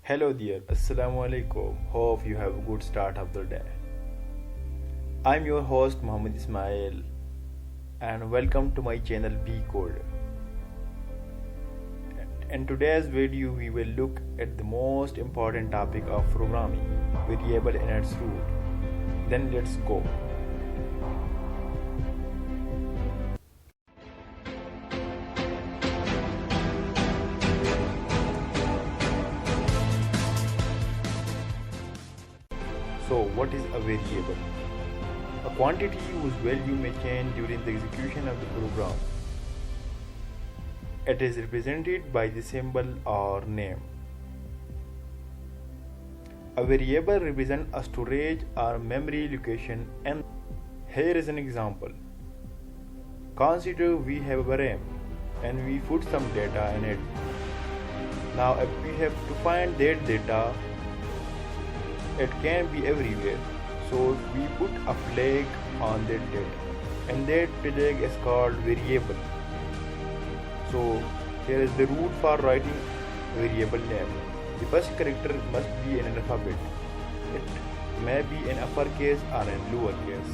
Hello there, Assalamu alaikum. Hope you have a good start of the day. I'm your host Muhammad Ismail and welcome to my channel B Code. In today's video, we will look at the most important topic of programming, variable and its root. Then let's go. So, what is a variable? A quantity whose value may change during the execution of the program. It is represented by the symbol or name. A variable represents a storage or memory location, and here is an example. Consider we have a RAM and we put some data in it. Now if we have to find that data, it can be everywhere, so we put a flag on that data, and that flag is called variable. So here is the root for writing variable name. The first character must be in an alphabet. It may be in uppercase or in lowercase.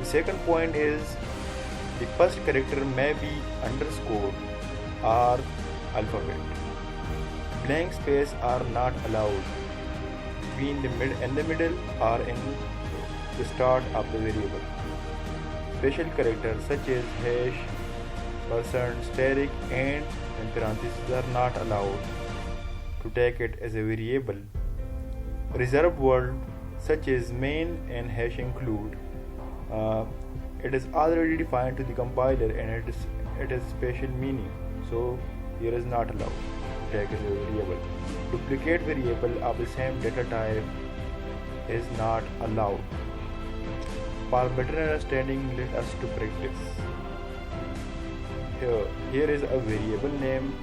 The second point is the first character may be underscore or alphabet. Blank space are not allowed between in the middle or in the start of the variable. Special characters such as hash, %, and in parentheses are not allowed to take it as a variable. Reserved word such as main and hash include. It is already defined to the compiler and it is special meaning, so here is not allowed. Take as a variable. Duplicate variable of the same data type is not allowed. For better understanding, let us to practice. Here is a variable name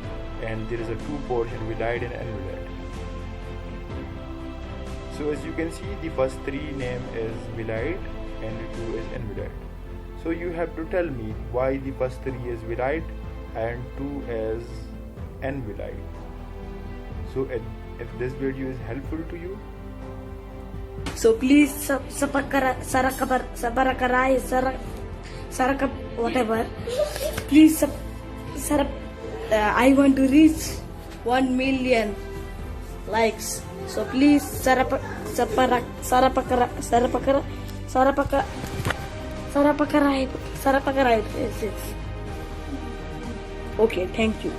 and there is a two portion, valid and invalid. So as you can see, the first three name is valid and the two is invalid. So you have to tell me why the first three is valid and two is invalid. So if this video is helpful to you, so please whatever. Please I want to reach 1 million likes. So please okay, thank you.